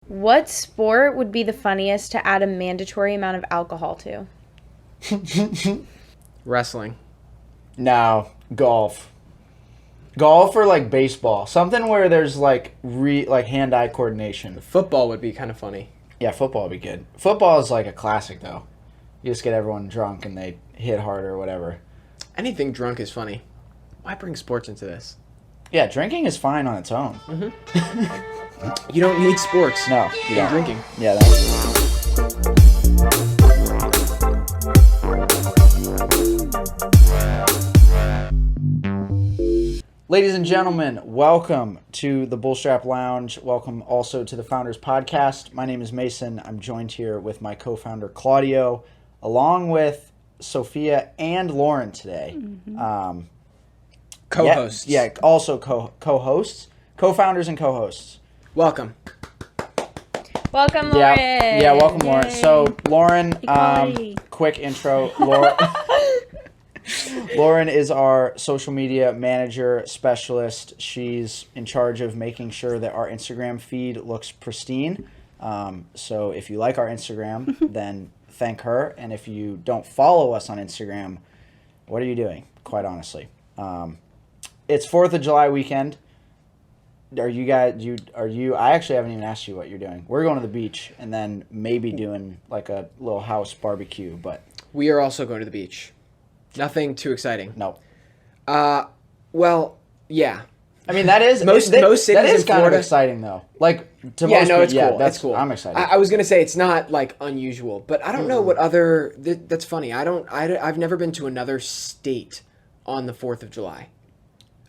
What sport would be the funniest to add a mandatory amount of alcohol to? Wrestling. No, golf. Golf or like baseball. Something where there's like hand-eye coordination. Football would be kind of funny. Yeah, football would be good. Football is like a classic though. You just get everyone drunk and they hit hard or whatever. Anything drunk is funny. Why bring sports into this? Yeah, drinking is fine on its own. You don't need sports. No, you You're don't. drinking. Yeah, that's... Ladies and gentlemen, welcome to the Bullstrap Lounge. Welcome also to the Founders Podcast. My name is Mason. I'm joined here with my co-founder Claudio, along with Sophia and Lauren today. Co-hosts. Yeah, also co-hosts, co-founders and co-hosts. Welcome. Welcome, Lauren. Yeah, welcome, Lauren. Yay. So, Lauren, Equality. quick intro. Lauren is our social media manager specialist. She's in charge of making sure that our Instagram feed looks pristine. So if you like our Instagram, then thank her. And if you don't follow us on Instagram, what are you doing? Quite honestly. It's 4th of July weekend. I actually haven't even asked you what you're doing. We're going to the beach and then maybe doing like a little house barbecue, but We are also going to the beach. Nothing too exciting. no. Well, yeah. I mean, that is Most that cities is in kind Florida- of exciting though. Like to Yeah, most no, people, it's cool. That's It's cool. I'm excited. I was gonna say it's not like unusual, but I don't know what other. That's funny. I've never been to another state on the 4th of July.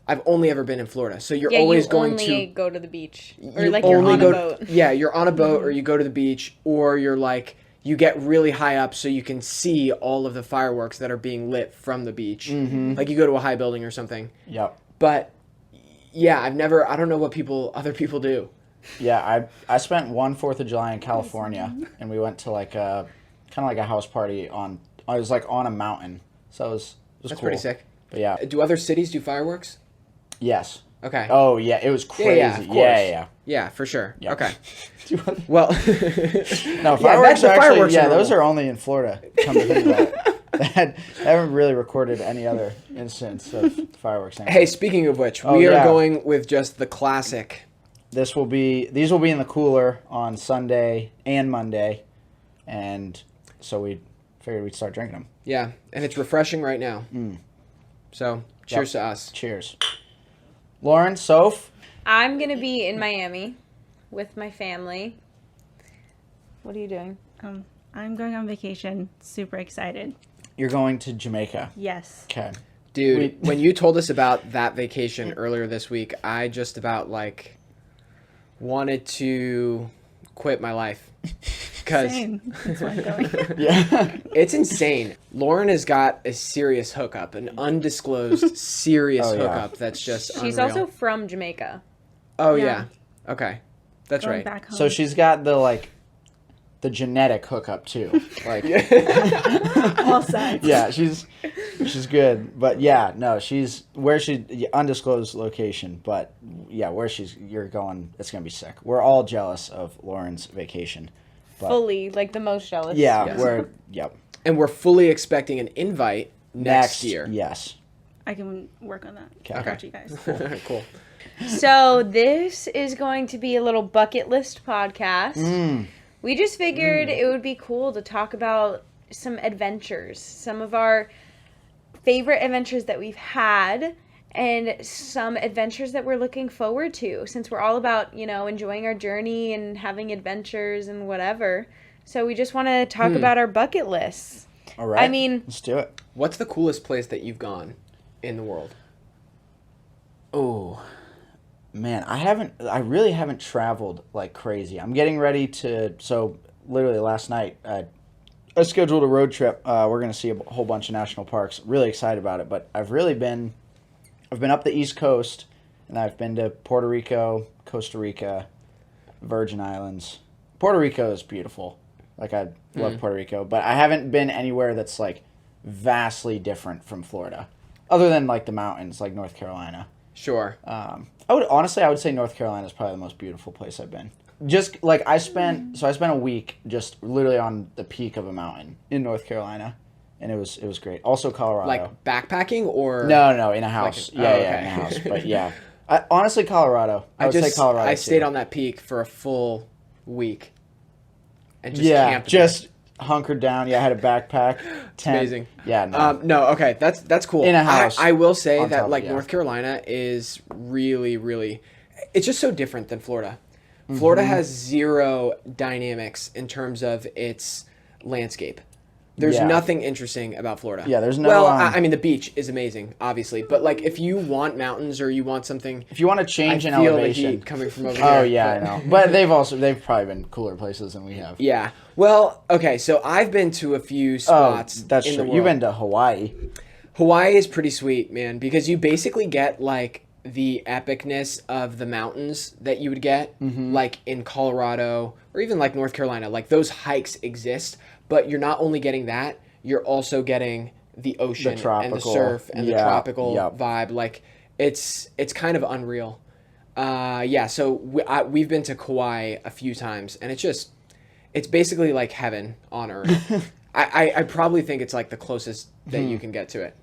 I've only ever been in Florida, so you're always going only to go to the beach, or you like you're only on a go- boat. Yeah, you're on a boat, or you go to the beach, or you're like you get really high up so you can see all of the fireworks that are being lit from the beach. Like you go to a high building or something. Yep. But yeah, I don't know what other people do. Yeah, I spent one 4th of July in California, and we went to like a kind of like a house party on. I was like on a mountain, so it was That's cool. pretty sick. But yeah, Do other cities do fireworks? yes. Okay. Oh yeah, it was crazy. Yeah, of course. Yeah. Yeah, for sure. Yeah. Okay. No, Well, fireworks the are actually, fireworks yeah, are those normal. are only in Florida. Come to think about it. They haven't really recorded any other instance of fireworks. Hey, speaking of which, Oh, we are yeah. going with just the classic. these will be in the cooler on Sunday and Monday, and so we figured we'd start drinking them. Yeah, and it's refreshing right now. So, cheers to us. Cheers. Lauren, Soph, I'm gonna be in Miami with my family. What are you doing? I'm going on vacation. Super excited. you're going to Jamaica. Yes. Okay. Dude, when you told us about that vacation earlier this week, I just about like wanted to quit my life. Because Same. That's why I'm going. Yeah. it's insane. Lauren has got a serious hookup, an undisclosed serious Oh, yeah. hookup that's just She's unreal. also from Jamaica. Oh, Yeah. yeah. Okay. That's Going right. back home. So she's got the genetic hookup too. Like all sides. yeah, she's good. But yeah, no, she's undisclosed location, but yeah, you're going, it's going to be sick. We're all jealous of Lauren's vacation. But Fully, like the most jealous. yeah, Yes. yep. And we're fully expecting an invite next year. Yes. I can work on that. Okay. I'll catch you guys. Cool. So this is going to be a little bucket list podcast. We just figured it would be cool to talk about some adventures, some of our favorite adventures that we've had, and some adventures that we're looking forward to, since we're all about, enjoying our journey and having adventures and whatever. So we just want to talk about our bucket lists. All right. I mean, let's do it. What's the coolest place that you've gone in the world? Oh, man, I really haven't traveled like crazy. I'm getting ready so literally last night, I scheduled a road trip. We're going to see a whole bunch of national parks. Really excited about it, but I've been up the East Coast, and I've been to Puerto Rico, Costa Rica, Virgin Islands. Puerto Rico is beautiful. Like, I love Puerto Rico, but I haven't been anywhere that's like vastly different from Florida, other than like the mountains, like North Carolina. Sure. I would say North Carolina is probably the most beautiful place I've been. just like I spent a week just literally on the peak of a mountain in North Carolina, and it was great. Also Colorado. Like backpacking or no, in a house. Like, in a house. But yeah, honestly, Colorado. I would say Colorado. I stayed on that peak for a full week, and just camped. Just hunkered down. Yeah, I had a backpack. It's amazing. Yeah. No. No. Okay. That's cool. In a house. I will say that top, like North Carolina is really, really. It's just so different than Florida. Florida has zero dynamics in terms of its landscape. There's nothing interesting about Florida. Yeah, there's no... Well, I mean, the beach is amazing, obviously. But, like, if you want mountains or you want something... If you want to change in I feel elevation... the heat coming from over here. Oh, yeah, I know. But they've probably been cooler places than we have. Yeah. Well, okay, so I've been to a few spots that's in true. the world. You've been to Hawaii. Hawaii is pretty sweet, man, because you basically get, like, the epicness of the mountains that you would get, like, in Colorado or even, like, North Carolina. Like, those hikes exist, but you're not only getting that... You're also getting the ocean and the surf and the tropical vibe. Like, it's kind of unreal. So we've been to Kauai a few times, and it's basically like heaven on earth. I probably think it's like the closest that you can get to it.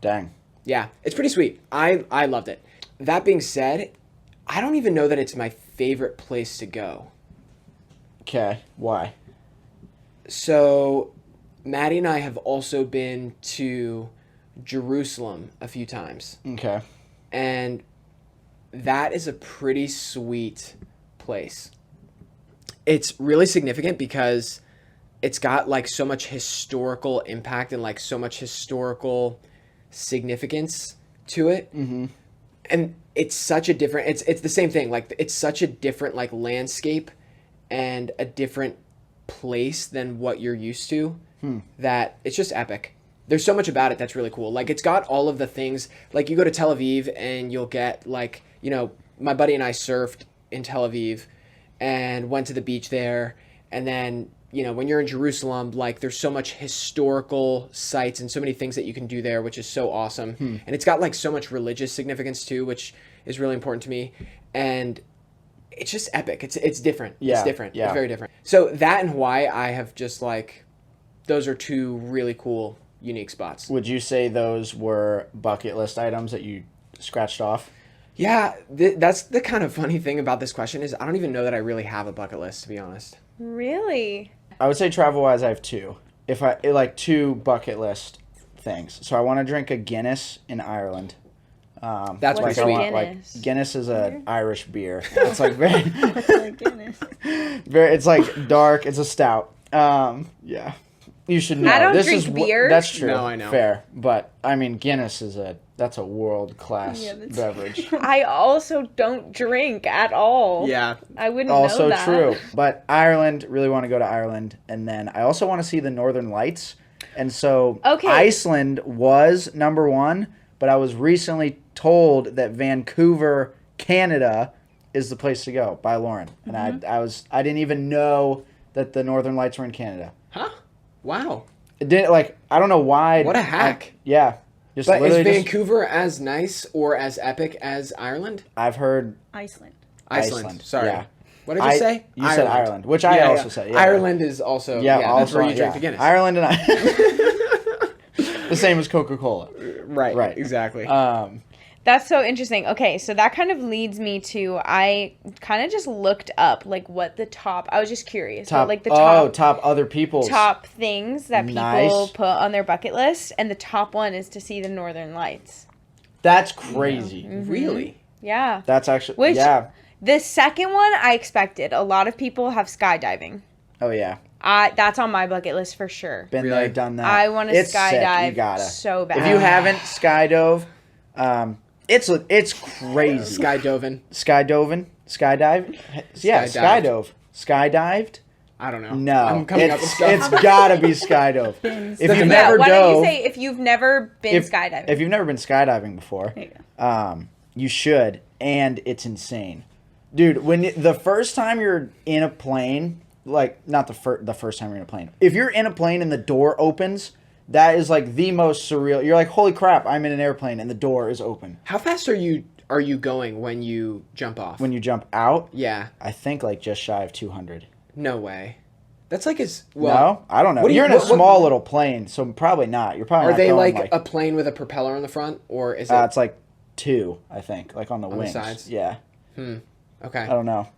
Dang. Yeah, it's pretty sweet. I loved it. That being said, I don't even know that it's my favorite place to go. Okay, why? So... Maddie and I have also been to Jerusalem a few times. Okay. And that is a pretty sweet place. It's really significant because it's got like so much historical impact and like so much historical significance to it. Mm-hmm. And it's such a different, it's the same thing. Like it's such a different like landscape and a different place than what you're used to. That it's just epic. There's so much about it that's really cool. Like, it's got all of the things. Like, you go to Tel Aviv and you'll get, like, you know, my buddy and I surfed in Tel Aviv and went to the beach there. And then, you know, when you're in Jerusalem, like, there's so much historical sites and so many things that you can do there, which is so awesome. And it's got, like, so much religious significance, too, which is really important to me. And it's just epic. It's different. Yeah, it's different. yeah. It's very different. So that and Hawaii, I have just, like... Those are two really cool, unique spots. Would you say those were bucket list items that you scratched off? Yeah, that's the kind of funny thing about this question is I don't even know that I really have a bucket list, to be honest. Really? I would say travel-wise, I have two. Two bucket list things. So I want to drink a Guinness in Ireland. That's What's pretty sweet. Guinness? Guinness is an Irish beer. It's like very, Guinness. it's like dark. It's a stout. Yeah. You should know. I don't this drink is beer. That's true. No, I know. Fair, but I mean Guinness is that's a world class beverage. I also don't drink at all. Yeah. I wouldn't Also know that. true. But Ireland, really want to go to Ireland, and then I also want to see the Northern Lights. And so Iceland was number one, but I was recently told that Vancouver, Canada, is the place to go by Lauren, and I didn't even know that the Northern Lights were in Canada. Huh? Wow. It didn't I don't know why. What a hack. Yeah. But is Vancouver as nice or as epic as Ireland? I've heard Iceland. Sorry. Yeah. What did you say? You said Ireland, which I also said. Yeah. Ireland is also that's where you drink the Guinness. Ireland and the same as Coca-Cola. Right. Exactly. That's so interesting. Okay, so that kind of leads me to I kind of just looked up like what the top. I was just curious. Like the top other people's top things that people put on their bucket list, and the top one is to see the Northern Lights. That's crazy. Mm-hmm. Really? Yeah. That's actually The second one I expected. A lot of people have skydiving. Oh yeah. That's on my bucket list for sure. Been there, done that. I want to skydive You gotta. so bad. If you haven't skydove, it's crazy. Skydiving. Skydive. Yeah, skydived. I don't know. No, I'm coming up with stuff. It's gotta be skydove. If you've never why don't dove, you say if you've never been skydiving? If you've never been skydiving before, you should, and it's insane, dude. When the first time you're in a plane, like not the first time you're in a plane, if you're in a plane and the door opens. That is like the most surreal. You're like, holy crap! I'm in an airplane and the door is open. How fast are you are you going when you jump off? When you jump out, Yeah. I think like just shy of 200. No way. That's like well. No, I don't know. You're in a small little plane, so probably not. You're probably Are not they going, like a plane with a propeller on the front, or is it? It's like 2, I think, like on the wings. The sides? Yeah. Okay. I don't know.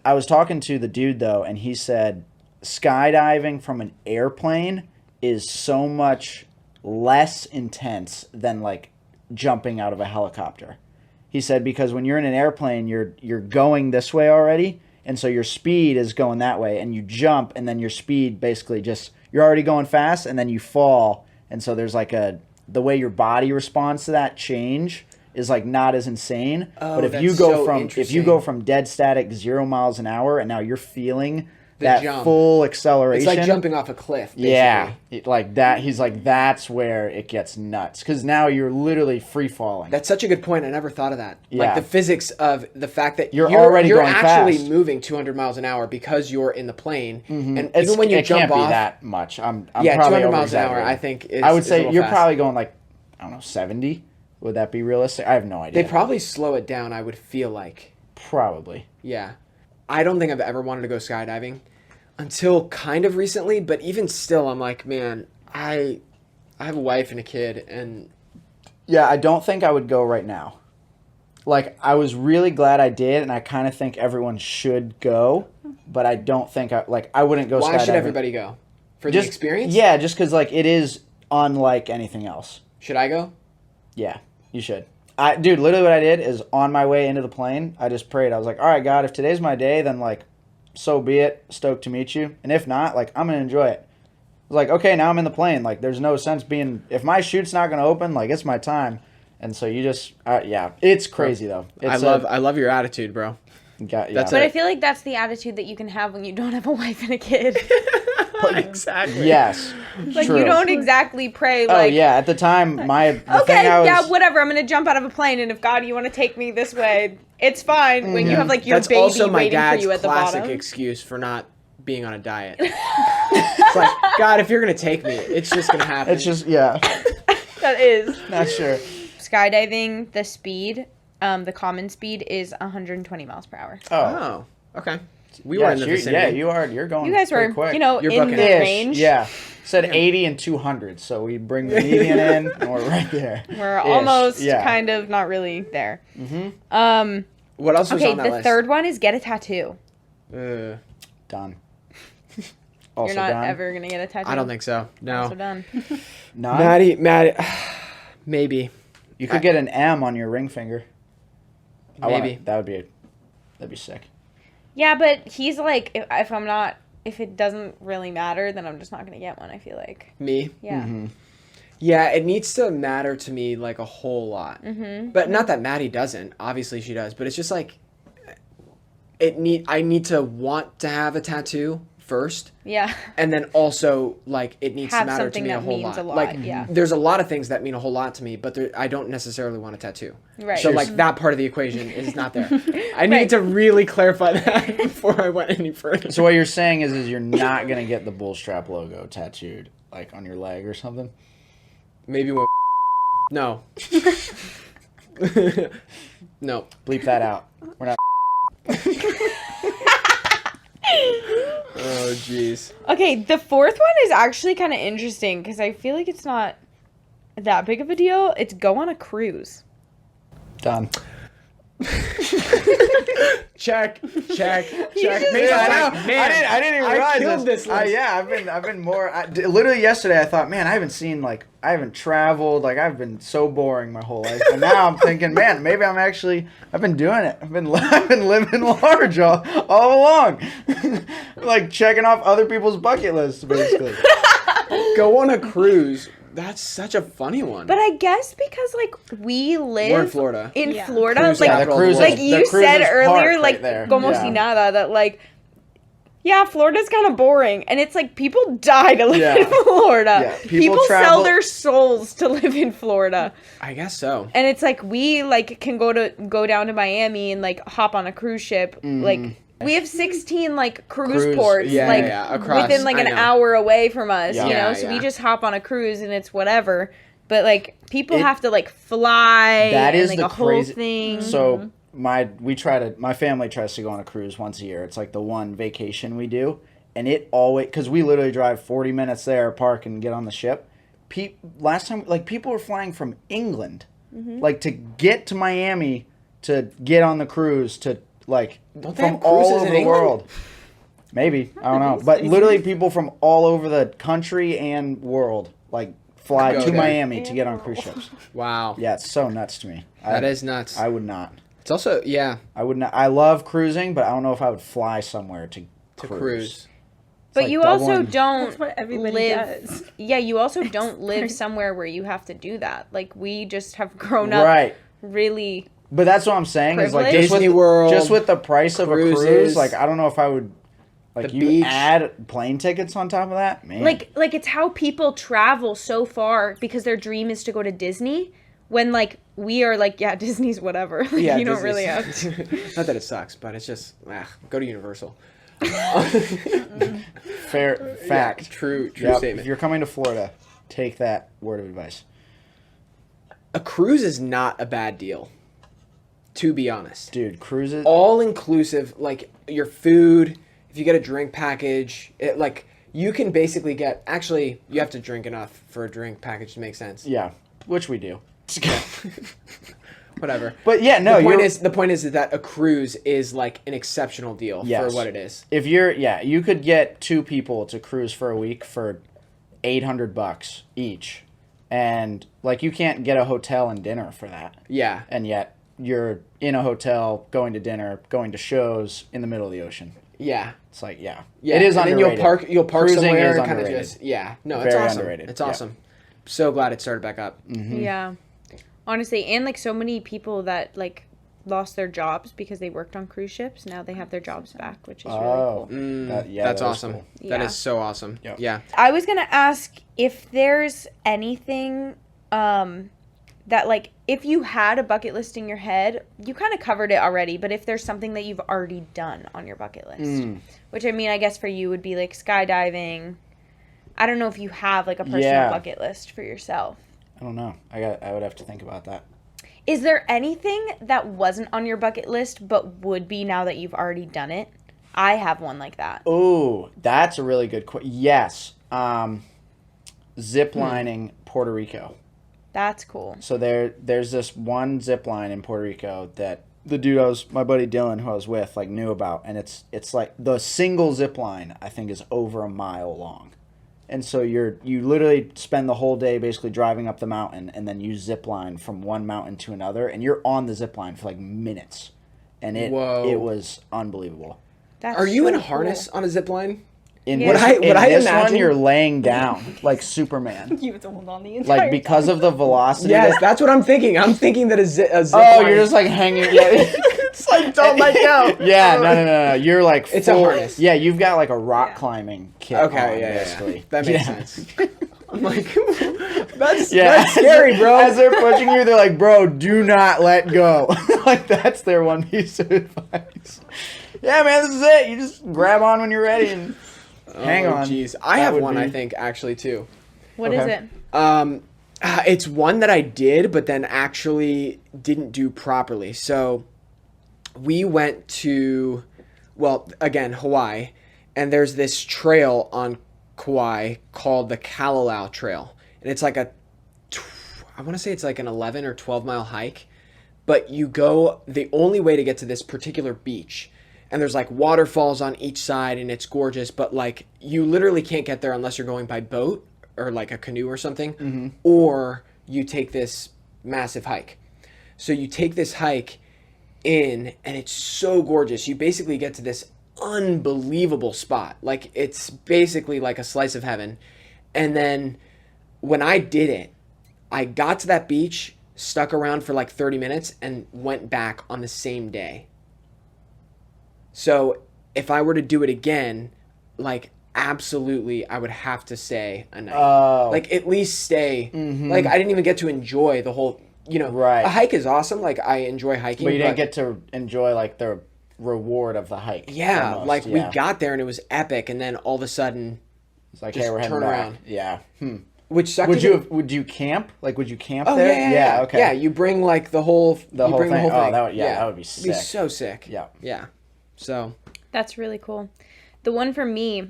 I was talking to the dude though, and he said skydiving from an airplane is so much less intense than like jumping out of a helicopter. He said because when you're in an airplane, you're going this way already, and so your speed is going that way, and you jump, and then your speed basically just you're already going fast, and then you fall, and so there's like the way your body responds to that change is like not as insane. Oh, but if you go from dead static 0 miles an hour, and now you're feeling that jump. Full acceleration. It's like jumping off a cliff. Basically. Yeah, like that. He's like, that's where it gets nuts because now you're literally free falling. That's such a good point. I never thought of that. Yeah. Like the physics of the fact that you're already going actually fast. moving 200 miles an hour because you're in the plane, and Even when you it jump can't off, be that much. I'm yeah, probably 200 miles an hour. over-exaggerating. I think I would say is a you're little probably fast. going like I don't know 70. Would that be realistic? I have no idea. They probably slow it down. I would feel like. Probably. Yeah, I don't think I've ever wanted to go skydiving until kind of recently, but even still, I'm like, man, I have a wife and a kid, and Yeah, I don't think I would go right now. Like, I was really glad I did, and I kind of think everyone should go, but I don't think I wouldn't go skydiving. why should everybody go? For the experience? Yeah, just because, like, it is unlike anything else. Should I go? Yeah, you should. Dude, literally what I did is on my way into the plane, I just prayed. I was like, all right, God, if today's my day, then, like, so be it. Stoked to meet you. And if not, like, I'm going to enjoy it. I was like, okay, now I'm in the plane. Like, there's no sense being... If my chute's not going to open, like, it's my time. And so you just... yeah, it's crazy, though. I love your attitude, bro. Yeah. That's But I feel like that's the attitude that you can have when you don't have a wife and a kid. Exactly. Yes. Like, true. you don't exactly pray, Oh, like... yeah. At the time, Okay, yeah, whatever. I'm going to jump out of a plane, and if, God, you want to take me this way, it's fine. When you have, like, your That's baby also my waiting for dad's you at the classic bottom. excuse for not being on a diet. It's like, God, if you're going to take me, it's just going to happen. It's just, yeah. That is. Not sure. Skydiving, the speed, the common speed is 120 miles per hour. Oh, okay. We were in the vicinity. Yeah, you are. You're going You guys pretty were, quick. you know, You're in the bucking. range. Yeah. Said 80 and 200, so we bring the median in, and we're right there. We're almost kind of not really there. Mm-hmm. What else was Okay, on that the list? third one is get a tattoo. Done. Also You're not done. ever going to get a tattoo? I don't think so. No. Also done. None? Maddie, maybe. You could get an M on your ring finger. Maybe. That'd be sick. Yeah, but he's like, if it doesn't really matter, then I'm just not going to get one, I feel like. Me? Yeah. Mm-hmm. Yeah, it needs to matter to me like a whole lot. Mm-hmm. But not that Maddie doesn't. Obviously she does. But it's just like, I need to want to have a tattoo first. Yeah. And then also, like, it needs to Have matter to something me a that whole means lot. a lot, Like, yeah. there's a lot of things that mean a whole lot to me, but I don't necessarily want a tattoo. Right. So, like, that part of the equation is not there. I needed to really clarify that before I went any further. So what you're saying is you're not going to get the Bullstrap logo tattooed, like, on your leg or something? Maybe when... No. No. Bleep that out. We're not... Oh, jeez. Okay, the fourth one is actually kind of interesting because I feel like it's not that big of a deal. It's go on a cruise. Done. Check. just- Maybe I didn't even realize killed this list. yeah, I've been more. Literally yesterday, I thought, man, I haven't traveled. Like, I've been so boring my whole life. And now I'm thinking, man, maybe I've been doing it. I've been living large all along, like checking off other people's bucket lists, basically. Go on a cruise. That's such a funny one. But I guess because, like, we live We're in Florida. Yeah. Florida, Cruise like, capital of the world. like you said earlier, like, there. como si nada, that, like, yeah, Florida's kind of boring. And it's like, people die to live in Florida. Yeah, People sell their souls to live in Florida. I guess so. And it's like, we, like, can go down to Miami and, like, hop on a cruise ship. Like, we have 16, like, cruise ports, across, within, like, an hour away from us, Yeah. you know? Yeah, So yeah. we just hop on a cruise and it's whatever. But like people have to like fly. That is like the a whole crazy thing. So my family tries to go on a cruise once a year. It's like the one vacation we do, and it always, because we literally drive 40 minutes there, park, and get on the ship. Last time, like, people were flying from England, like, to get to Miami to get on the cruise to, like, from all over the world. Maybe, I don't know, but literally people from all over the country and world, like, fly to Miami to get on cruise ships. Wow. Yeah, it's so nuts to me. That is nuts. I would not. It's also, yeah. I would not. I love cruising, but I don't know if I would fly somewhere to cruise. But like you also doubling. don't That's what everybody live. does. Yeah, you also don't live somewhere where you have to do that. Like we just have grown up Right. really. But that's what I'm saying is like Privilege? Disney World, just with the price of a cruises, cruise, like I don't know if I would like the you beach. add plane tickets on top of that, man. Like it's how people travel so far because their dream is to go to Disney. When like we are like, yeah, Disney's whatever. Like, Yeah, you don't Disney's- really have to. Not that it sucks, but it's just go to Universal. Fair fact. Yeah, true Yep. statement. If you're coming to Florida, take that word of advice. A cruise is not a bad deal, to be honest. Dude, cruises. All inclusive, like your food. If you get a drink package, you can basically get. Actually, you have to drink enough for a drink package to make sense. Yeah, which we do. Whatever. But yeah, no. The point is that a cruise is like an exceptional deal Yes. for what it is. If you could get 2 people to cruise for a week for $800 each, and like you can't get a hotel and dinner for that. Yeah. And yet you're in a hotel, going to dinner, going to shows in the middle of the ocean. Yeah. It's like Yeah. it is and underrated. then you'll park Cruising somewhere is and kind of underrated. just No, Very it's awesome. underrated. It's Yeah. awesome. So glad it started back up. Yeah, honestly, and like so many people that like lost their jobs because they worked on cruise ships. Now they have their jobs back, which is really cool. That's That's that is awesome. cool. That Yeah. is so awesome. Yep. Yeah. I was gonna ask if there's anything that like if you had a bucket list in your head, you kind of covered it already, but if there's something that you've already done on your bucket list, which I mean, I guess for you would be like skydiving. I don't know if you have like a personal bucket list for yourself. I don't know. I would have to think about that. Is there anything that wasn't on your bucket list but would be now that you've already done it? I have one like that. Oh, that's a really good question. Yes. Ziplining Puerto Rico. That's cool. So there's this one zip line in Puerto Rico that the dude my buddy Dylan, who I was with, like knew about, and it's like the single zip line I think is over a mile long. And so you literally spend the whole day basically driving up the mountain, and then you zip line from one mountain to another, and you're on the zip line for like minutes. And it was unbelievable. That's Are you so in a cool. harness on a zip line? In Yeah. this, What I this imagine- one, you're laying down like Superman. You have to hold on the entire Like because of the velocity. Yes, that's what I'm thinking. I'm thinking that a zip Oh, line. you're just like hanging. Yeah. It's like, don't let go. Yeah, no. You're like It's a harness. Yeah, you've got like a rock climbing kit. Okay, on, yeah. basically. That makes Yeah. sense. I'm like, that's Yeah, scary, bro. As they're pushing you, they're like, "Bro, do not let go." Like that's their one piece of advice. Yeah, man, this is it. You just grab on when you're ready and hang on. Jeez, I That have would one. be- I think actually too. What is Okay. it? It's one that I did, but then actually didn't do properly. So we went to, well, again, Hawaii, and there's this trail on Kauai called the Kalalau Trail. And it's like I want to say it's like an 11 or 12 mile hike, but you go, the only way to get to this particular beach, and there's like waterfalls on each side and it's gorgeous, but like you literally can't get there unless you're going by boat or like a canoe or something, or you take this massive hike. So you take this hike in and it's so gorgeous. You basically get to this unbelievable spot. Like it's basically like a slice of heaven. And then when I did it, I got to that beach, stuck around for like 30 minutes and went back on the same day. So if I were to do it again, like absolutely I would have to stay a night. Oh. Like at least stay. Like I didn't even get to enjoy the whole, Right. A hike is awesome. Like I enjoy hiking. But you didn't get to enjoy like the reward of the hike. Yeah, almost, we yeah. got there and it was epic, and then all of a sudden, It's like, just hey, we're heading turn back. around. Yeah. Which Would you camp? Like, would you camp Oh there? yeah. Okay. Yeah, you bring like the whole thing. The whole thing. Oh, that would be sick. It'd be so sick. Yeah. Yeah. So. That's really cool. The one for me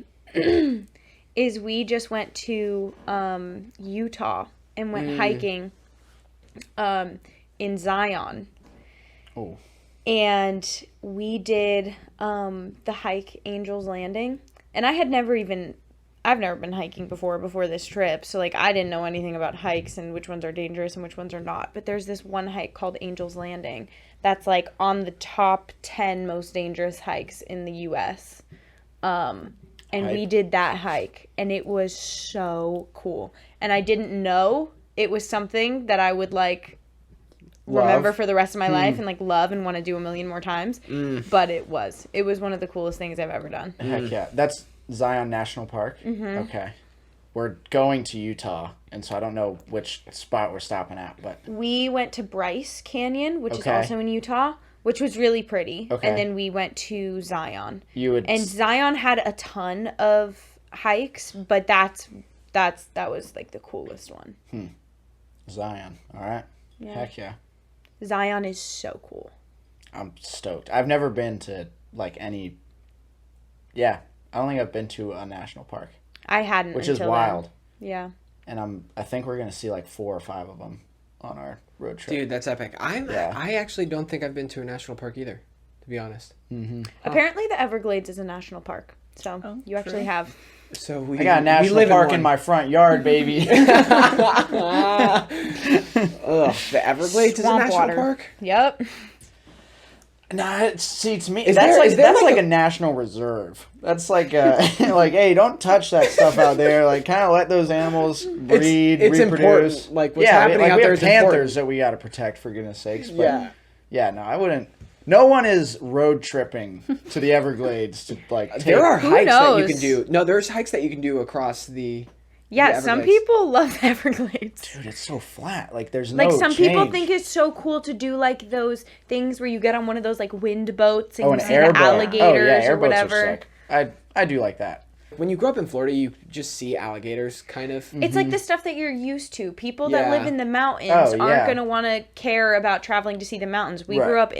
is we just went to Utah and went hiking in Zion. Oh. And we did the hike Angel's Landing. And I've never been hiking before this trip. So, like, I didn't know anything about hikes and which ones are dangerous and which ones are not. But there's this one hike called Angel's Landing that's, like, on the top 10 most dangerous hikes in the U.S. And we did that hike. And it was so cool. And I didn't know it was something that I would, like, remember for the rest of my life and, like, love and want to do a million more times. But it was one of the coolest things I've ever done. Heck yeah. That's Zion National Park? Okay. We're going to Utah, and so I don't know which spot we're stopping at, but... We went to Bryce Canyon, which is Okay. also in Utah, which was really pretty. Okay. And then we went to Zion. And Zion had a ton of hikes, but that was, like, the coolest one. Zion. All right. Yeah. Heck yeah. Zion is so cool. I'm stoked. I've never been to, like, any... Yeah. I don't think I've been to a national park. I hadn't Which is until wild. then. Yeah. And I think we're going to see, like, 4 or 5 of them on our road trip. Dude, that's epic. I actually don't think I've been to a national park either, to be honest. Apparently the Everglades is a national park. So you actually have. So I got a national park in my front yard, baby. Ugh, the Everglades is a Swamp national water. park? Yep. Nah, see, to me, Is that's there like like a national reserve. That's like like, hey, don't touch that stuff out there. Like, kind of let those animals breed, it's reproduce. important. Like, what's happening out we there have is panthers important. that we got to protect, for goodness sakes. But Yeah. yeah, no, I wouldn't. No one is road tripping to the Everglades to, like, take... There are Who hikes that you knows? can do. No, there's hikes that you can do across the... Yeah, the some Everglades. people love the Everglades. Dude, it's so flat. Like, there's Like, no some people change. think it's so cool to do, like, those things where you get on one of those, like, wind boats and Oh, you an see airboat. the alligators or airboats whatever. are sick. I do like that. When you grow up in Florida, you just see alligators, kind of. It's like the stuff that you're used to. People that live Yeah. in the mountains Oh, yeah. aren't going to want to care about traveling to see the mountains. We Right. grew up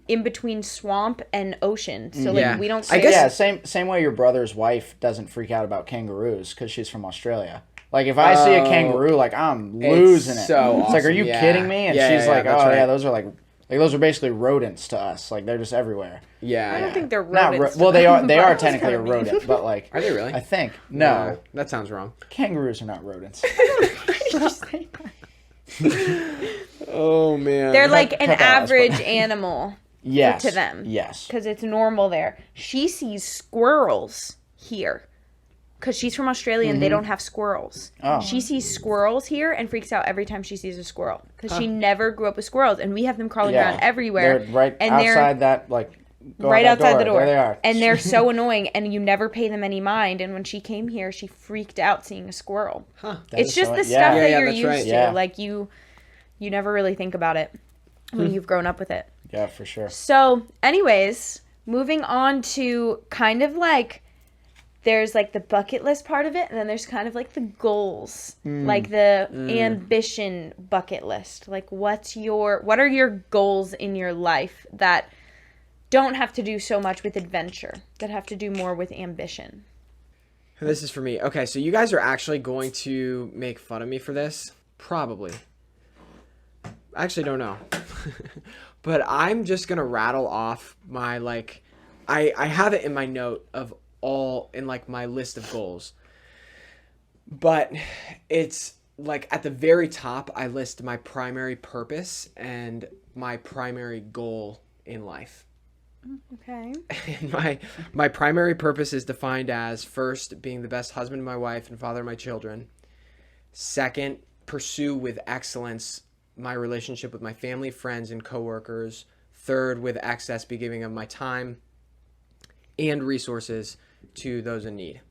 in between swamp and ocean. So, like, Yeah. we don't I see... guess- Yeah, same way your brother's wife doesn't freak out about kangaroos because she's from Australia. Like, if I see a kangaroo, like, I'm losing it. so It's like, are awesome. you Yeah. kidding me? And Yeah, she's yeah, like, that's oh, right. yeah, those are like those are basically rodents to us. Like, they're just everywhere. Yeah. I don't think they're Not rodents. well, they are but are it's technically a kinda mean. rodent, but, like... Are they really? I think. No. That sounds wrong. Kangaroos are not rodents. Oh, man. They're like an cut that out, average animal Yes. to them. Yes. because it's normal there. She sees squirrels here because she's from Australia and they don't have squirrels. Oh. She sees squirrels here and freaks out every time she sees a squirrel because she never grew up with squirrels, and we have them crawling around everywhere. They're right and outside that, like... go out right that outside the door. There they are. And they're so annoying, and you never pay them any mind. And when she came here, she freaked out seeing a squirrel. Huh. That It's is just so- the yeah. stuff that Yeah, you're that's used right. to. Yeah. Like, you never really think about it when you've grown up with it. Yeah, for sure. So, anyways, moving on to kind of like, there's like the bucket list part of it, and then there's kind of like the goals, like the ambition bucket list. Like, what are your goals in your life that don't have to do so much with adventure, that have to do more with ambition? This is for me. Okay, so you guys are actually going to make fun of me for this? Probably. I actually don't know. But I'm just going to rattle off my, like... I have it in my note of all... in, like, my list of goals. But it's, like, at the very top, I list my primary purpose and my primary goal in life. Okay. And my primary purpose is defined as, first, being the best husband to my wife and father of my children. Second, pursue with excellence my relationship with my family, friends, and coworkers. Third, with excess, be giving of my time and resources to those in need.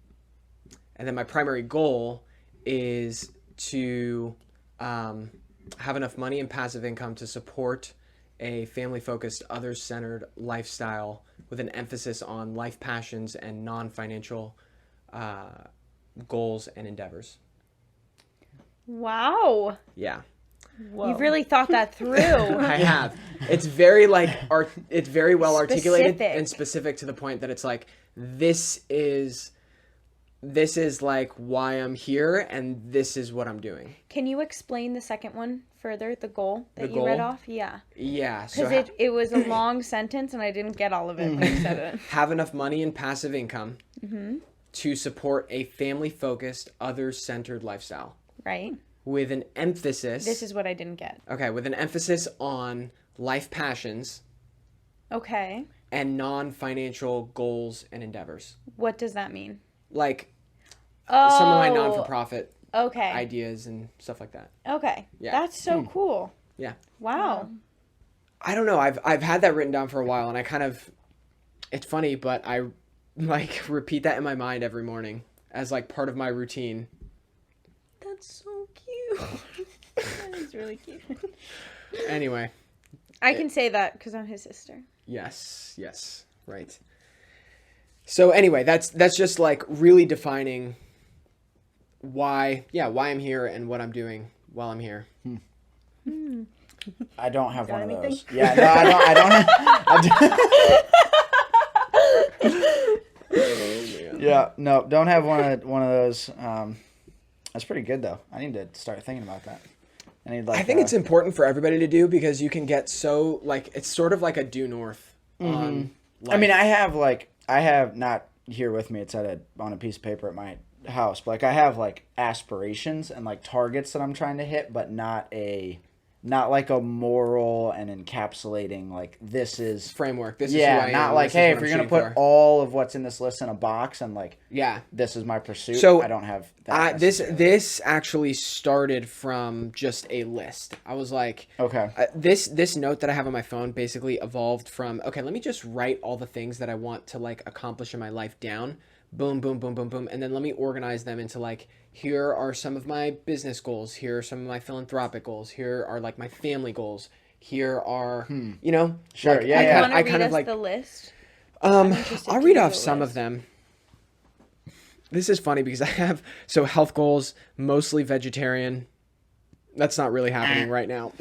And then my primary goal is to have enough money and passive income to support a family-focused, others-centered lifestyle with an emphasis on life passions and non-financial goals and endeavors. Wow. Yeah. Whoa. You've really thought that through. I have. It's very it's very well articulated Specific. and specific to the point that it's like this is like why I'm here and this is what I'm doing. Can you explain the second one further? The goal that The you read goal? off? Yeah. Yeah. So Because it was a long sentence and I didn't get all of it when you said it. have enough money and passive income to support a family-focused, others-centered lifestyle Right? with an emphasis. This is what I didn't get. Okay, with an emphasis on life passions Okay. and non-financial goals and endeavors. What does that mean? Like Oh. some of my non-for-profit Okay. ideas and stuff like that. Okay. Yeah. That's so cool. Yeah. Wow. I don't know. I've had that written down for a while, and I kind of, it's funny, but I like repeat that in my mind every morning as like part of my routine. That's so cute. That is really cute. Anyway, I can say that because I'm his sister. yes, right. So anyway, that's just like really defining why I'm here and what I'm doing while I'm here. I don't have Got one of anything? those. Yeah, no, yeah, no, don't have one of those. That's pretty good though. I need to start thinking about that. I need I think it's important for everybody to do because you can get so like it's sort of like a due north on life. I mean, I have not here with me. It's on a piece of paper at my house. But like I have like aspirations and like targets that I'm trying to hit, but not like a moral and encapsulating like this is framework. This is yeah, who I not am. like This is hey, what if I'm you're gonna shooting put for. all of what's in this list in a box and like Yeah. this is my pursuit. So I don't have that. this actually started from just a list. I was like, Okay. This note that I have on my phone basically evolved from okay, let me just write all the things that I want to like accomplish in my life down. Boom, boom, boom, boom, boom, and then let me organize them into like here are some of my business goals. Here are some of my philanthropic goals. Here are like my family goals. Here are you know Sure, like, yeah, You yeah. want to I read kind of us like the list? interested I'll to read do off a some of list. them. This is funny because I have health goals, mostly vegetarian. That's not really happening right now.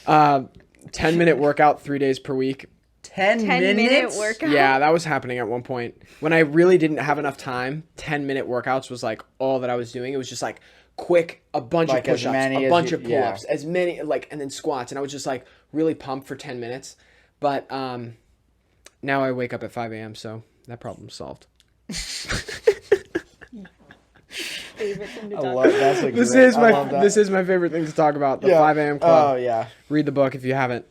10-minute workout 3 days per week. 10 10-minute minutes? workout. Yeah, that was happening at one point. When I really didn't have enough time, 10-minute workouts was like all that I was doing. It was just like quick, a bunch Like of as push-ups, many a as bunch you- of pull-ups, as many like and then squats, and I was just like really pumped for 10 minutes. But now I wake up at 5 a.m., so that problem's solved. Favorite thing to I talk love about. that's a This great- is I love that. this is my favorite thing to talk about. The Yeah. 5 a.m. club. Oh yeah. Read the book if you haven't.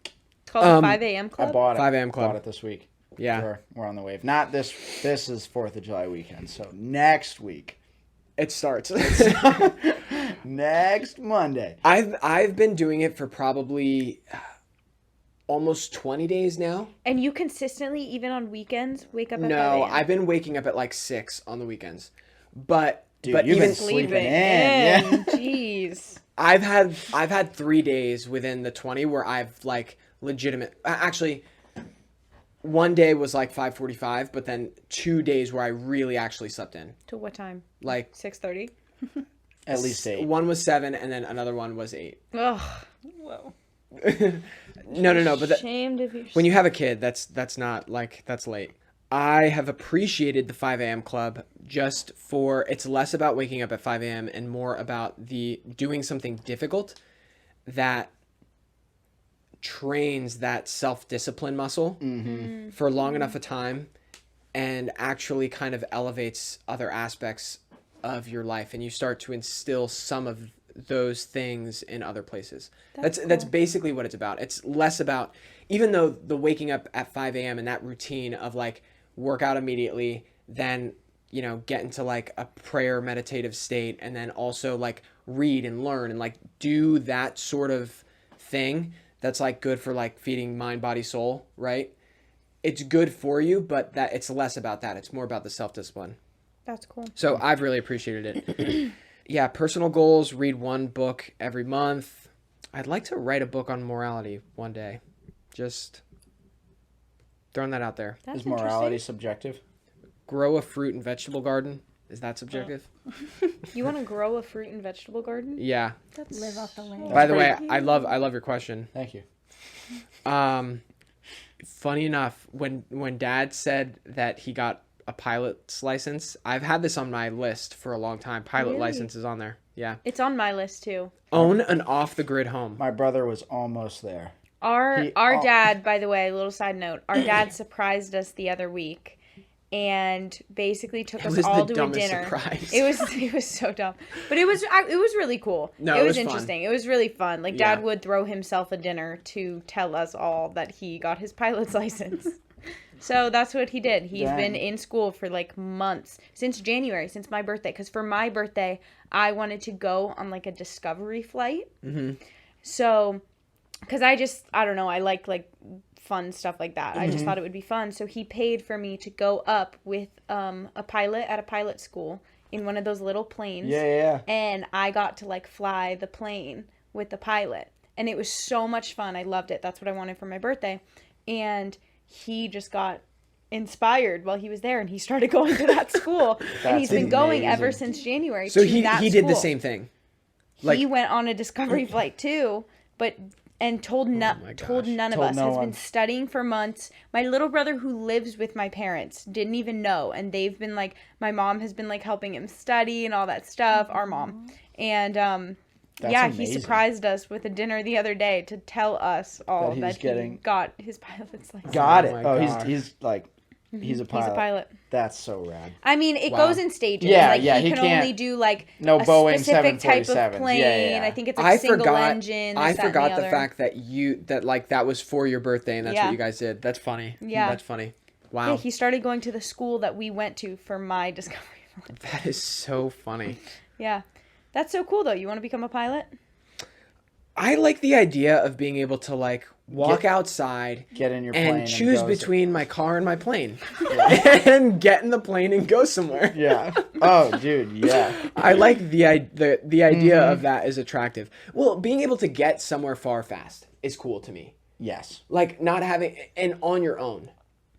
It's called the 5 a.m. I Club. bought it. 5 a.m. club. Bought it this week. Yeah. We're on the wave. Not this. This is 4th of July weekend. So next week, It starts. next Monday. I've been doing it for probably almost 20 days now. And you consistently, even on weekends, wake up at 5 No, a.m. I've been waking up at like 6 on the weekends. But Dude, but you've even been sleeping in. Yeah. Jeez. I've had 3 days within the 20 where I've like legitimate actually one day was like 5:45, but then 2 days where I really actually slept in. To what time? Like 6:30? At least 8. one was 7 and then another one was 8. Ugh. Whoa. No, but Ashamed of yourself. when you have a kid, that's not like that's late. I have appreciated the 5 a.m. club just for it's less about waking up at 5 a.m. and more about the doing something difficult that trains that self-discipline muscle for long enough a time and actually kind of elevates other aspects of your life, and you start to instill some of those things in other places. That's basically what it's about. It's less about, even though the waking up at 5 a.m. and that routine of like work out immediately, then get into like a prayer meditative state, and then also like read and learn and like do that sort of thing that's like good for like feeding mind, body, soul, right? It's good for you, but that it's less about that. It's more about the self-discipline. That's cool. So I've really appreciated it. Yeah, personal goals, read one book every month. I'd like to write a book on morality one day. Just throwing that out there. That's Is morality interesting. subjective? Grow a fruit and vegetable garden. Is that subjective? You want to grow a fruit and vegetable garden? Yeah. Live off the land. By the way, I love your question. Thank you. Funny enough, when Dad said that he got a pilot's license, I've had this on my list for a long time. Pilot license is on there. Yeah. It's on my list too. Own an off-the-grid home. My brother was almost there. Our dad, by the way, a little side note, our dad surprised us the other week and basically took us all to a dinner. Surprise. It was so dumb. But it was really cool. No, it was fun. interesting. It was really fun. Like Dad would throw himself a dinner to tell us all that he got his pilot's license. So that's what he did. He's been in school for like months, since January, since my birthday. Because for my birthday, I wanted to go on like a discovery flight. Mm-hmm. So, because I don't know, I like fun stuff like that. I just thought it would be fun. So he paid for me to go up with a pilot at a pilot school in one of those little planes. Yeah. And I got to like fly the plane with the pilot. And it was so much fun. I loved it. That's what I wanted for my birthday. And he just got inspired while he was there, and he started going to that school. And he's been going ever since January. So to he that did the school. same thing. He went on a discovery flight too, and told none of us. Has been studying for months. My little brother, who lives with my parents, didn't even know, and they've been like, my mom has been like helping him study and all that stuff. Our mom, and he surprised us with a dinner the other day to tell us all that he got his pilot's license. Got it. He's like. He's a pilot. He's a pilot. That's so rad. I mean, it goes in stages. Yeah, he can only do like no a Boeing specific type of 747s. plane. Yeah. I think it's like single engine. I forgot the fact that that was for your birthday and that's what you guys did. That's funny. Yeah. That's funny. Wow. Yeah, he started going to the school that we went to for my discovery flight. That is so funny. Yeah. That's so cool though. You want to become a pilot? I like the idea of being able to like walk outside, get in your plane, and choose between my car and my plane, and get in the plane and go somewhere. Yeah. Oh, dude. Yeah. I like the idea of that is attractive. Well, being able to get somewhere far fast is cool to me. Yes. Like not having and on your own.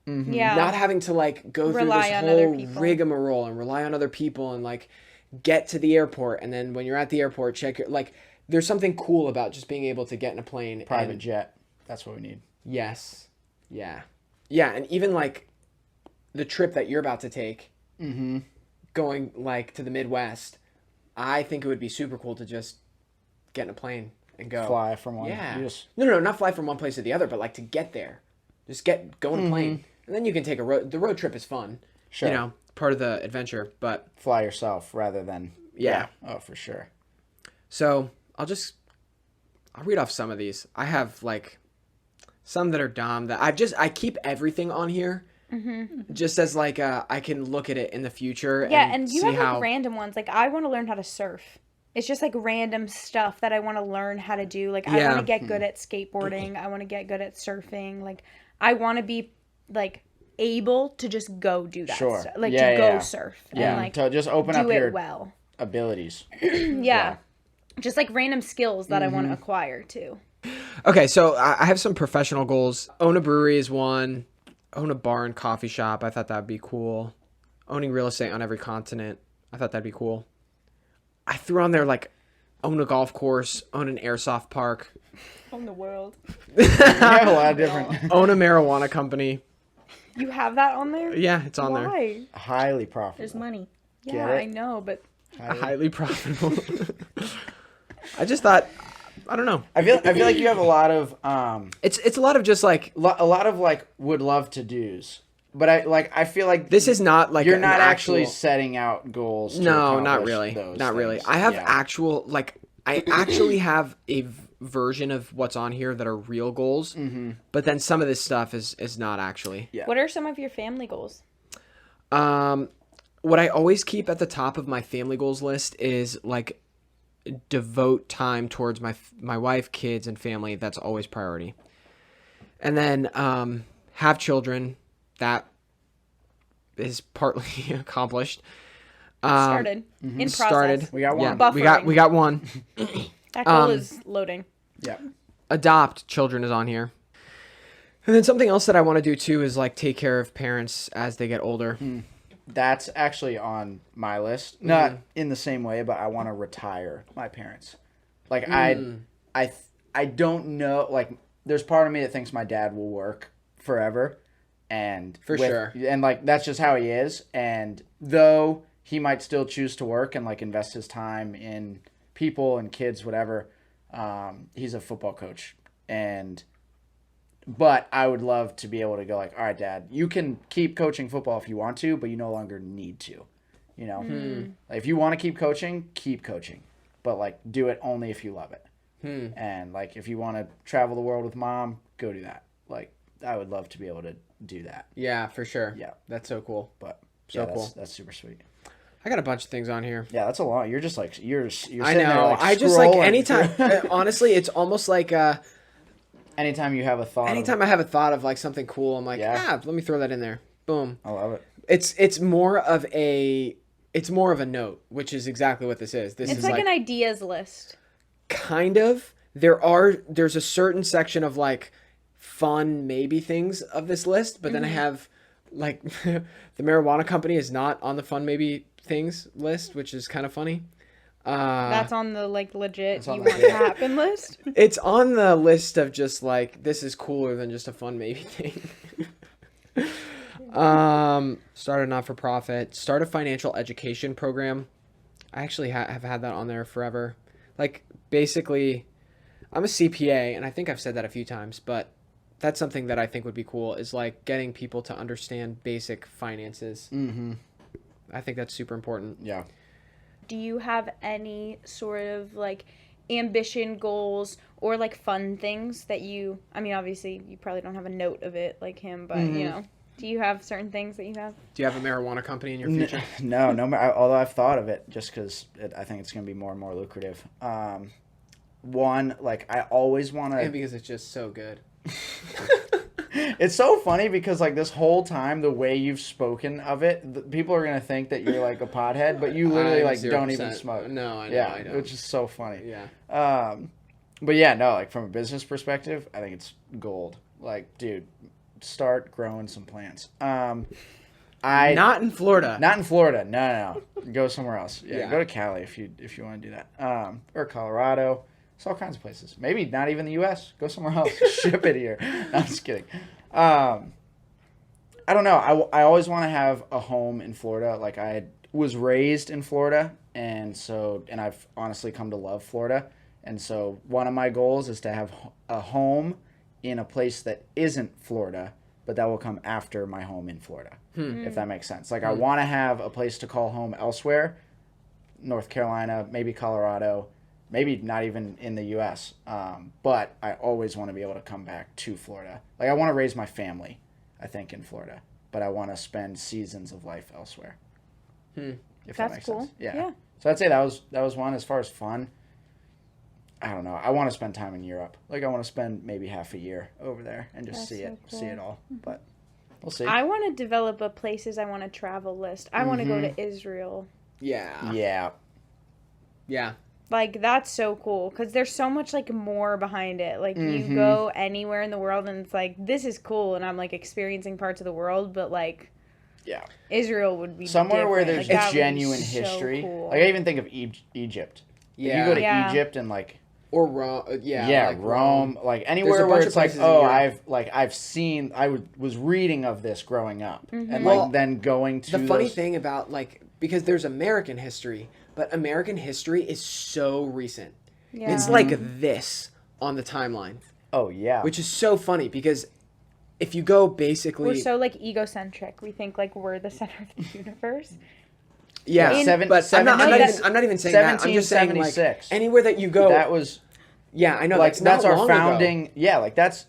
Mm-hmm. Yeah. Not having to like go rely through this whole rigmarole and rely on other people and like get to the airport, and then when you're at the airport, check your like. There's something cool about just being able to get in a plane. Private jet. That's what we need. Yes. Yeah. Yeah, and even like the trip that you're about to take, going like to the Midwest, I think it would be super cool to just get in a plane and go. Fly from one. Yeah. No, not fly from one place to the other, but like to get there. Just go in a plane. And then you can take the road trip is fun. Sure. You know, part of the adventure, but. Fly yourself rather than. Yeah. Oh, for sure. So. I'll read off some of these. I have like some that are dumb that I keep everything on here just as like I can look at it in the future. Yeah, and you have like random ones. Like I want to learn how to surf. It's just like random stuff that I want to learn how to do. Like I want to get good at skateboarding. I want to get good at surfing. Like I want to be like able to just go do that. Sure. Stuff. Like to go surf. Yeah. And, like, to just open up your abilities. Yeah. Just like random skills that I want to acquire too. Okay, so I have some professional goals. Own a brewery is one. Own a bar and coffee shop. I thought that would be cool. Owning real estate on every continent. I thought that'd be cool. I threw on there like own a golf course, own an airsoft park. Own the world. You have a lot of different. Own a marijuana company. You have that on there? Yeah, it's on there. Why? Highly profitable. There's money. Yeah, I know, but highly profitable. I just thought, I don't know. I feel like you have a lot of It's a lot of just like a lot of like would love to do's, but I feel like this is not like you're not actually setting out goals. No, not really. Not really. I have actual like I actually have a version of what's on here that are real goals, but then some of this stuff is not actually. Yeah. What are some of your family goals? What I always keep at the top of my family goals list is like devote time towards my wife, kids, and family. That's always priority. And then have children. That is partly accomplished. Started in process. Started. We got one. Yeah, we got one. That goal is loading. Yeah. Adopt children is on here. And then something else that I want to do too is like take care of parents as they get older. That's actually on my list. Not in the same way, but I want to retire my parents. Like I don't know. Like there's part of me that thinks my dad will work forever, and sure, and like that's just how he is. And though he might still choose to work and like invest his time in people and kids, whatever, he's a football coach, but I would love to be able to go like, all right, Dad, you can keep coaching football if you want to, but you no longer need to. You know, like, if you want to keep coaching, but like do it only if you love it. And like if you want to travel the world with Mom, go do that. Like I would love to be able to do that. Yeah, for sure. Yeah, that's so cool. But so cool. That's super sweet. I got a bunch of things on here. Yeah, that's a lot. You're just like you're. I know. There, like, I just like anytime. Honestly, it's almost like anytime you have a thought. Anytime I have a thought of like something cool, I'm like, let me throw that in there. Boom. I love it. It's more of a note, which is exactly what this is. This it's is like an ideas list. Kind of. There's a certain section of like fun maybe things of this list, but then I have like the marijuana company is not on the fun maybe things list, which is kind of funny. That's on the like legit you want to happen list. It's on the list of just like this is cooler than just a fun maybe thing. Start a not-for-profit, start a financial education program. I actually have had that on there forever. Like basically, I'm a CPA, and I think I've said that a few times, but that's something that I think would be cool is like getting people to understand basic finances. I think that's super important. Yeah. Do you have any sort of like ambition goals or like fun things that I mean, obviously you probably don't have a note of it like him, but you know, do you have certain things that you have? Do you have a marijuana company in your future? No, although I've thought of it just because I think it's going to be more and more lucrative. One, like I always want to... And because it's just so good. It's so funny because like this whole time, the way you've spoken of it, people are going to think that you're like a pothead, but you literally like 0%. Don't even smoke. No, I know. Yeah, I know. Which is so funny. Yeah. But yeah, no, like from a business perspective, I think it's gold. Like, dude, start growing some plants. Not in Florida. Not in Florida. No. Go somewhere else. Yeah, go to Cali if you want to do that. Or Colorado. It's all kinds of places. Maybe not even the U.S. Go somewhere else. Ship it here. No, I'm just kidding. I don't know. I always want to have a home in Florida. Like I was raised in Florida, and I've honestly come to love Florida. And so one of my goals is to have a home in a place that isn't Florida, but that will come after my home in Florida, if that makes sense. Like I want to have a place to call home elsewhere, North Carolina, maybe Colorado, maybe not even in the U.S., but I always want to be able to come back to Florida. Like I want to raise my family, I think, in Florida, but I want to spend seasons of life elsewhere. If that makes sense. Yeah. So I'd say that was one. As far as fun, I don't know. I want to spend time in Europe. Like I want to spend maybe half a year over there and just see it all. But we'll see. I want to develop a places I want to travel list. I want to go to Israel. Yeah. Like that's so cool because there's so much like more behind it. Like you go anywhere in the world and it's like this is cool and I'm like experiencing parts of the world, but like Israel would be somewhere where different. there's like, genuine history. So cool. Like I even think of Egypt. Yeah. You go to Egypt and like. Or Rome, like Rome, like anywhere where it's like, I was reading of this growing up, and like then going to the funny thing about like because there's American history, but American history is so recent. Yeah. It's like this on the timeline. Oh yeah, which is so funny because if you go basically, we're so like egocentric. We think like we're the center of the universe. Yeah, but I'm not even saying that. I'm just saying like anywhere that you go. That was. Yeah, I know. Like that's our founding. Ago. Yeah, like that's.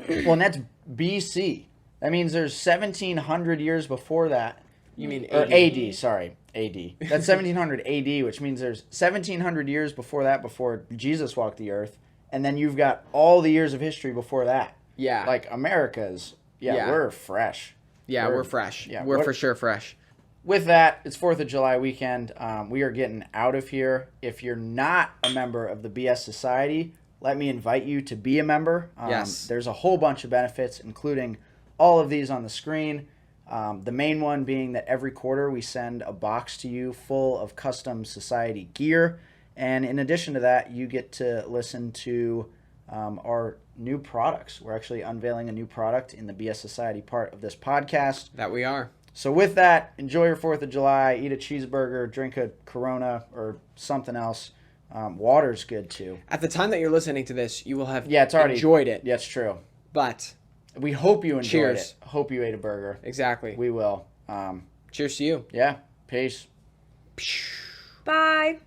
Well, and that's BC. That means there's 1,700 years before that. You mean AD? Or AD? Sorry, AD. That's 1,700 AD, which means there's 1,700 years before that, before Jesus walked the earth, and then you've got all the years of history before that. Yeah. Like America's. Yeah. We're fresh. Yeah, we're fresh. Yeah, we're for sure fresh. With that, it's 4th of July weekend. We are getting out of here. If you're not a member of the BS Society, let me invite you to be a member. Yes. There's a whole bunch of benefits, including all of these on the screen. The main one being that every quarter we send a box to you full of custom society gear. And in addition to that, you get to listen to our new products. We're actually unveiling a new product in the BS Society part of this podcast. That we are. So with that, enjoy your 4th of July. Eat a cheeseburger, drink a Corona or something else. Water's good too. At the time that you're listening to this, you will have enjoyed it. Yeah, it's true. But we hope you enjoyed cheers. it. Hope you ate a burger. Exactly. We will. Cheers to you. Yeah. Peace. Bye.